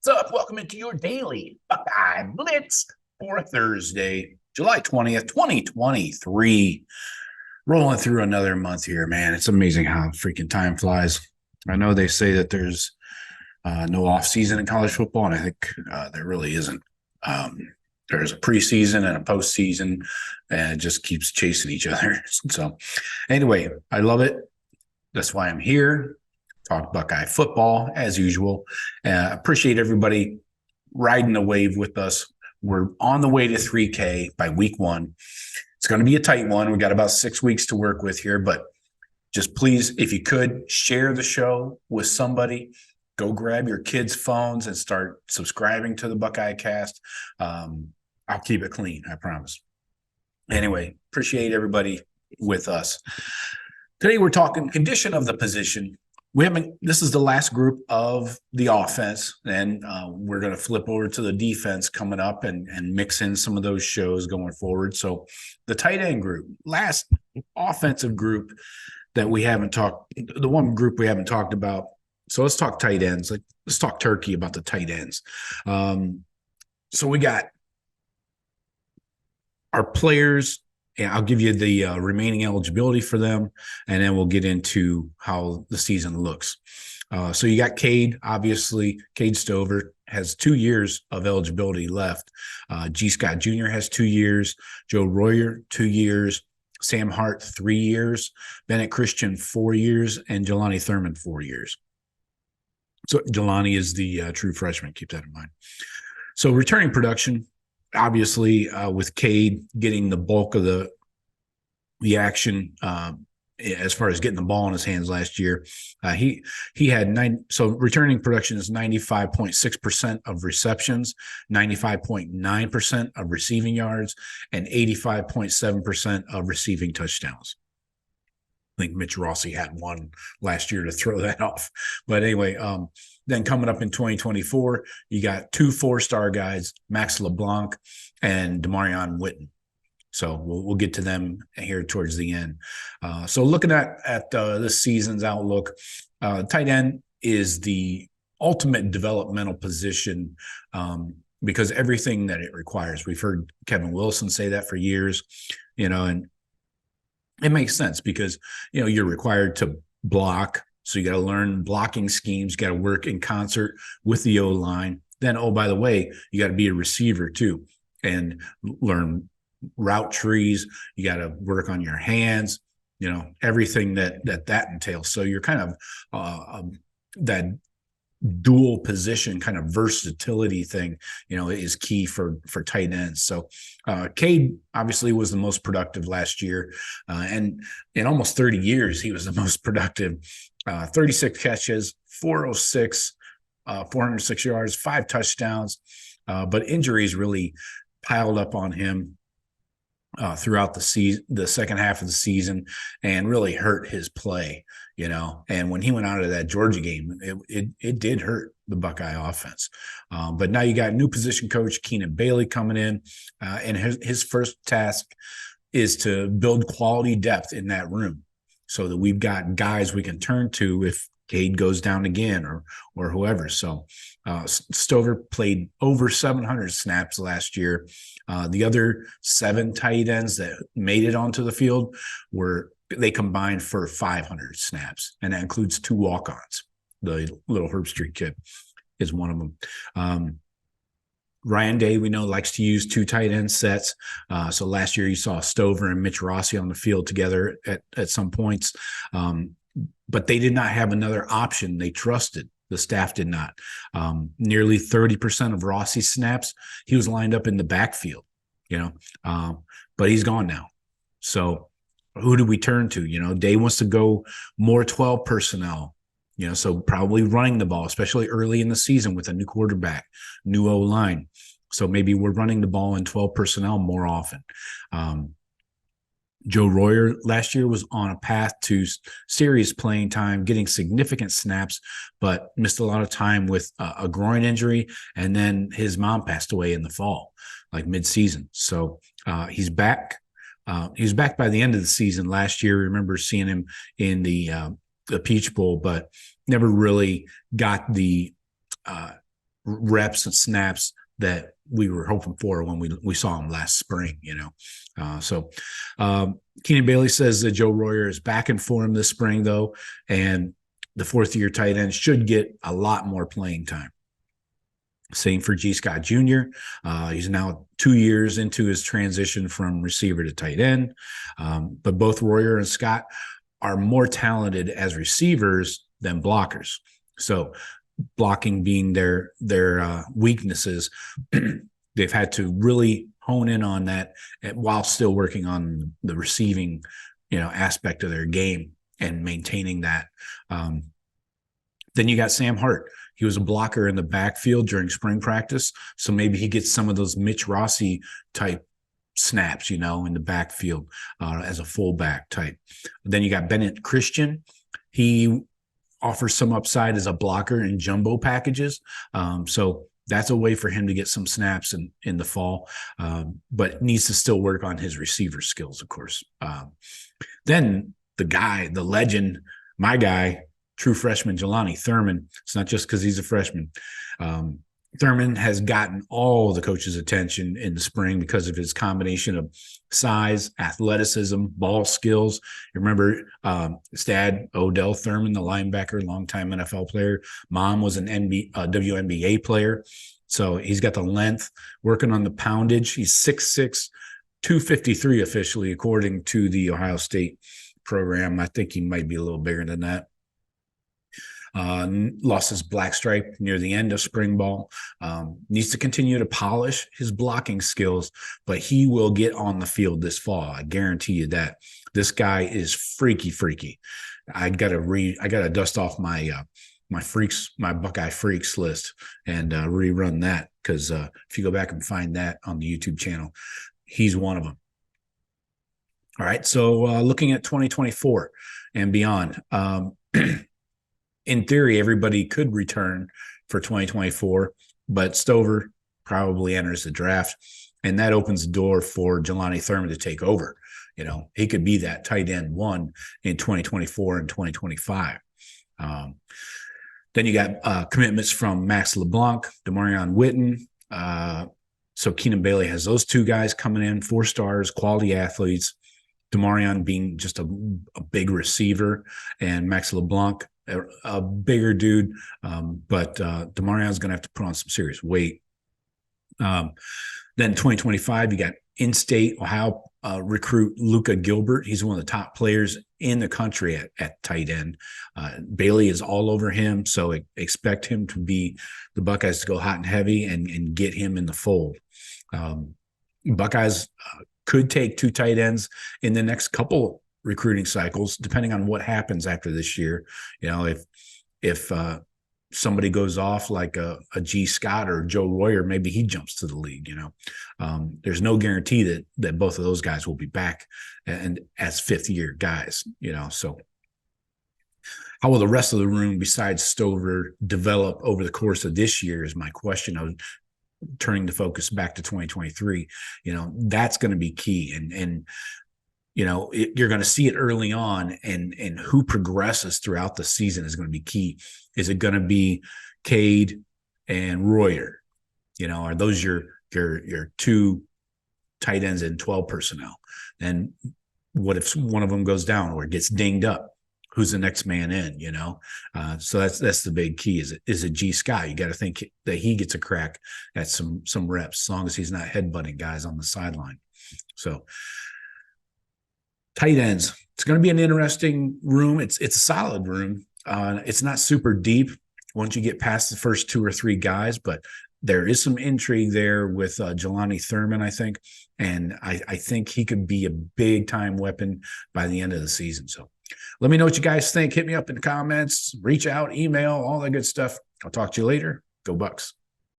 What's up? Welcome into your Daily Buckeye Blitz for Thursday, July 20th, 2023. Rolling through another month here, man. It's amazing how freaking time flies. I know they say that there's no off season in college football, and I think there really isn't. There's a preseason and a postseason, and it just keeps chasing each other. So, anyway, I love it. That's why I'm here. Talk Buckeye football as usual. Appreciate everybody riding the wave with us. We're on the way to 3K by week one. It's going to be a tight one. We got about 6 weeks to work with here, but just please, if you could, share the show with somebody. Go grab your kids' phones and start subscribing to the Buckeye Cast. I'll keep it clean, I promise. Anyway, appreciate everybody with us. Today we're talking condition of the position. This is the last group of the offense, and we're going to flip over to the defense coming up and mix in some of those shows going forward. So the tight end group, last offensive group that we haven't talked, the one group we haven't talked about. So let's talk tight ends. Let's talk turkey about the tight ends. So we got our players. And I'll give you the remaining eligibility for them, and then we'll get into how the season looks. So you got Cade, obviously. Cade Stover has 2 years of eligibility left. G. Scott Jr. has 2 years. Joe Royer, 2 years. Sam Hart, 3 years. Bennett Christian, 4 years. And Jelani Thurman, 4 years. So Jelani is the true freshman. Keep that in mind. So returning production, obviously, with Cade getting the bulk of the action as far as getting the ball in his hands last year, he had so returning production is 95.6% of receptions, 95.9% of receiving yards, and 85.7% of receiving touchdowns. I think Mitch Rossi had one last year to throw that off. But anyway, then coming up in 2024, you got 2 4-star guys, Max LeBlanc and Demarion Witten. So we'll get to them here towards the end. So looking at this season's outlook, tight end is the ultimate developmental position because everything that it requires. We've heard Kevin Wilson say that for years, and it makes sense because, you're required to block. So you got to learn blocking schemes, you got to work in concert with the O-line. Then, oh, by the way, you got to be a receiver too and learn route trees. You got to work on your hands, everything that entails. So you're kind of that dual position kind of versatility thing, is key for tight ends. So Cade obviously was the most productive last year. And in almost 30 years, he was the most productive. 36 catches, 406, 406 yards, 5 touchdowns. But injuries really piled up on him throughout the second half of the season and really hurt his play, and when he went out of that Georgia game, it did hurt the Buckeye offense. But now you got new position coach Keenan Bailey coming in, and his first task is to build quality depth in that room so that we've got guys we can turn to if Cade goes down again or whoever. So Stover played over 700 snaps last year. The other 7 tight ends that made it onto the field they combined for 500 snaps, and that includes 2 walk-ons. The little Herb Street kid is one of them. Ryan Day, we know, likes to use 2 tight end sets. So last year you saw Stover and Mitch Rossi on the field together at some points. But they did not have another option they trusted. The staff did not. Nearly 30% of Rossi's snaps, he was lined up in the backfield, but he's gone now. So who do we turn to? Day wants to go more 12 personnel, so probably running the ball, especially early in the season with a new quarterback, new O-line. So maybe we're running the ball in 12 personnel more often. Joe Royer last year was on a path to serious playing time, getting significant snaps, but missed a lot of time with a groin injury. And then his mom passed away in the fall, like mid-season. So he's back. He was back by the end of the season last year. I remember seeing him in the Peach Bowl, but never really got the reps and snaps that we were hoping for when we saw him last spring, Keenan Bailey says that Joe Royer is back in form this spring, though, and the fourth-year tight end should get a lot more playing time. Same for G. Scott Jr. He's now 2 years into his transition from receiver to tight end. But both Royer and Scott are more talented as receivers than blockers. So blocking being their weaknesses, they've had to really hone in on that while still working on the receiving, aspect of their game and maintaining that. Then you got Sam Hart. He was a blocker in the backfield during spring practice, so maybe he gets some of those Mitch Rossi type snaps, in the backfield as a fullback type. Then you got Bennett Christian. He offers some upside as a blocker in jumbo packages. So that's a way for him to get some snaps in the fall, but needs to still work on his receiver skills, of course. Then the legend, my guy, true freshman Jelani Thurman. It's not just because he's a freshman. Thurman has gotten all the coaches' attention in the spring because of his combination of size, athleticism, ball skills. You remember his dad, Odell Thurman, the linebacker, longtime NFL player. Mom was an WNBA player. So he's got the length, working on the poundage. He's 6'6", 253 officially, according to the Ohio State program. I think he might be a little bigger than that. Lost his black stripe near the end of spring ball. Needs to continue to polish his blocking skills, but he will get on the field this fall. I guarantee you that. This guy is freaky. I gotta dust off my Buckeye Freaks list and rerun that, because if you go back and find that on the YouTube channel, he's one of them. All right, so looking at 2024 and beyond. In theory, everybody could return for 2024, but Stover probably enters the draft, and that opens the door for Jelani Thurman to take over. He could be that tight end one in 2024 and 2025. Then you got commitments from Max LeBlanc, Demarion Witten. So Keenan Bailey has those two guys coming in, 4 stars, quality athletes. Demarion being just a big receiver, and Max LeBlanc, a bigger dude, but Demarion's going to have to put on some serious weight. Then 2025, you got in-state Ohio recruit Luka Gilbert. He's one of the top players in the country at tight end. Bailey is all over him, so expect him to be the Buckeyes to go hot and heavy and get him in the fold. Buckeyes could take 2 tight ends in the next couple recruiting cycles, depending on what happens after this year. If somebody goes off like a G. Scott or Joe Royer, maybe he jumps to the league. There's no guarantee that both of those guys will be back and as 5th-year guys. So how will the rest of the room besides Stover develop over the course of this year is my question. I was turning the focus back to 2023. That's going to be key, and you're going to see it early on, and who progresses throughout the season is going to be key. Is it going to be Cade and Royer? Are those your 2 tight ends in 12 personnel? And what if one of them goes down or gets dinged up? Who's the next man in? So that's the big key. Is it G. Scott? You got to think that he gets a crack at some reps, as long as he's not headbutting guys on the sideline. So tight ends, it's going to be an interesting room. It's a solid room. It's not super deep once you get past the first 2 or 3 guys, but there is some intrigue there with Jelani Thurman, I think, and I think he could be a big-time weapon by the end of the season. So let me know what you guys think. Hit me up in the comments, reach out, email, all that good stuff. I'll talk to you later. Go Bucks.